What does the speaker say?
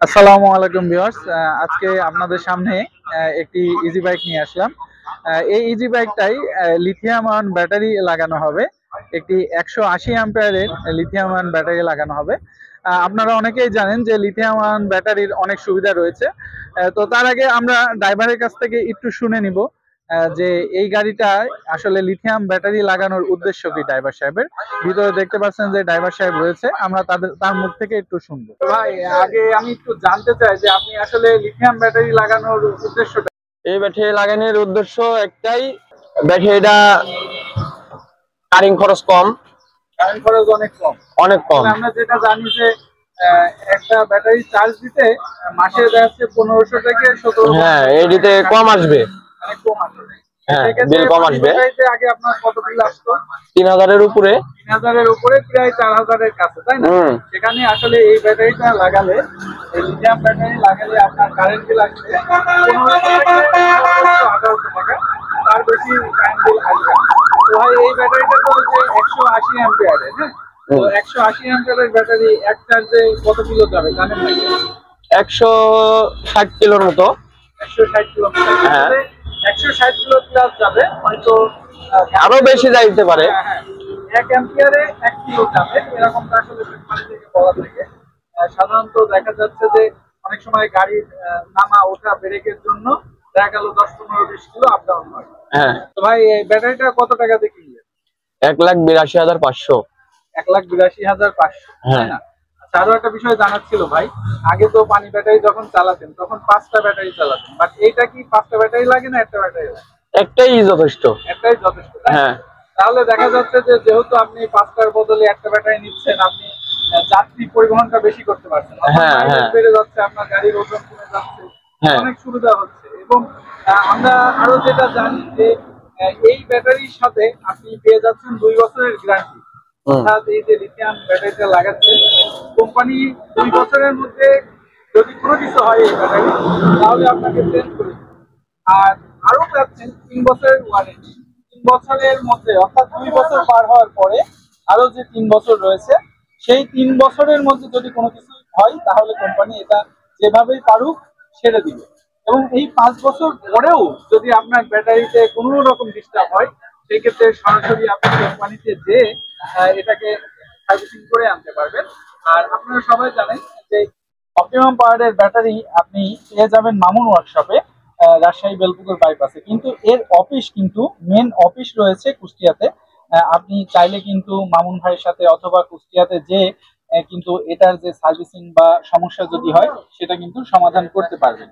আসসালামু আলাইকুম ভিউয়ার্স, আজকে আপনাদের সামনে একটি ইজি বাইক নিয়ে আসলাম। এই ইজি বাইকটাই লিথিয়াম আয়ন ব্যাটারি লাগানো হবে। একটি 180 অ্যাম্পিয়ারের লিথিয়াম আয়ন ব্যাটারি লাগানো হবে। আপনারা অনেকেই জানেন যে লিথিয়াম আয়ন ব্যাটারির অনেক সুবিধা রয়েছে। তো তার আগে আমরা ড্রাইভারের কাছ থেকে একটু শুনে নিব যে এই গাড়িটা আসলে লিথিয়াম ব্যাটারি লাগানোর উদ্দেশ্য কি ড্রাইভার সাহেবের। ভিতরে দেখতে পাচ্ছেন যে ড্রাইভার সাহেব রয়েছে, আমরা তার মুখ থেকে একটু শুনবো। ভাই, আগে আমি একটু জানতে চাই যে আপনি আসলে লিথিয়াম ব্যাটারি লাগানোর উদ্দেশ্যটা। এই ব্যাটারি লাগানোর উদ্দেশ্য একটাই, ব্যাটারিটা কারেন্ট খরচ কম। কারেন্ট খরচ অনেক কম। অনেক কম। আমরা যেটা জানি যে একটা ব্যাটারি চার্জ দিতে মাসে দেখা যাচ্ছে 1500 থেকে 1700। হ্যাঁ, এডিতে কম আসবে। অনেক কম আসবে। হ্যাঁ, বিল কম আসবে। আগে আপনার কত বিল আসতো? 3000-এর উপরে। 3000-এর উপরে, প্রায় 4000-এর কাছে, তাই না? সেখানে আসলে এই ব্যাটারিটা লাগালে, এই লিথিয়াম ব্যাটারি লাগালে আপনার কারেন্ট বিল আসবে 1500 থেকে 1800 টাকা। তার বেশি কারেন্ট বিল আসবে না। তো ভাই, এই ব্যাটারিটা তো হচ্ছে 180 অ্যাম্পিয়ারের। হ্যাঁ, তো 180 অ্যাম্পিয়ারের ব্যাটারি এক চার্জে কত কিলো যাবে জানেন নাকি? 160 কিলোর মতো। 160 কিলোমিটার। হ্যাঁ, 160 কিলো প্লাস যাবে হয়তো। আরো বেশি যাইতে পারে। হ্যাঁ, হ্যাঁ, 1 অ্যাম্পিয়ারে 1 কিলো যাবে, এরকমটা আসলে কোম্পানি থেকে বলা থাকে। সাধারণত দেখা যাচ্ছে যে অনেক সময় গাড়ির নামা ওঠা ব্রেকের জন্য দেখা গেল 10-15-20 কিলো আপ ডাউন হয়। হ্যাঁ। তো ভাই, এই ব্যাটারিটা কত টাকা দিয়ে কিনলেন? 1,82,500। 1,82,500, তাই না? আচ্ছা, আরো একটা বিষয় জানার ছিল ভাই। আগে তো পানি ব্যাটারি যখন চালাতেন তখন 5টা ব্যাটারি চালাতেন, বাট এইটা কি 5টা ব্যাটারি লাগে না একটা ব্যাটারি লাগে? একটাই যথেষ্ট। একটাই যথেষ্ট, তাই না? হ্যাঁ। তাহলে দেখা যাচ্ছে যে যেহেতু আপনি 5টার বদলে একটা ব্যাটারি নিচ্ছেন, আপনি যাত্রী পরিবহনটা বেশি করতে পারছেন। হ্যাঁ, মাইলেজ হ্যাঁ। বেড়ে যাচ্ছে, আপনার গাড়ির ওজন কমে যাচ্ছে, হ্যাঁ। অনেক সুবিধা হচ্ছে। এবং আমরা আরো যেটা জানি যে এই ব্যাটারির সাথে আপনি পেয়ে যাচ্ছেন 2 বছরের গ্যারান্টি। অর্থাৎ এই যে লিথিয়াম ব্যাটারিটা লাগাচ্ছেন, কোম্পানি 2 বছরের মধ্যে যদি কোনো কিছু হয় এই ব্যাটারি, তাহলে আপনাকে চেঞ্জ করে দিবে। আর আরো পাচ্ছেন 3 বছরের ওয়ারেন্টি। 3 বছরের মধ্যে, অর্থাৎ 2 বছর পার হওয়ার পরে আরো যে 3 বছর রয়েছে, সেই 3 বছরের মধ্যে যদি কোনো কিছু হয় তাহলে কোম্পানি এটা যেভাবেই পারুক ছেড়ে দিবে। এবং এই 5 বছর পরেও যদি আপনার ব্যাটারিতে কোনো রকম ডিস্টার্ব হয়, সেই ক্ষেত্রে সরাসরি আপনি কোম্পানিতে যে এটাকে সার্ভিসিং করে আনতে পারবেন। আর আপনারা সবাই জানেন যে অপটিমাম পাওয়ারের ব্যাটারি আপনি পেয়ে যাবেন মামুন ওয়ার্কশপে, রাজশাহী বেলপুকুর বাইপাসে। কিন্তু এর অফিস, কিন্তু মেন অফিস রয়েছে কুষ্টিয়াতে। আপনি চাইলে কিন্তু মামুন ভাইয়ের সাথে অথবা কুষ্টিয়াতে যে কিন্তু এটার যে সার্ভিসিং বা সমস্যা যদি হয় সেটা কিন্তু সমাধান করতে পারবেন।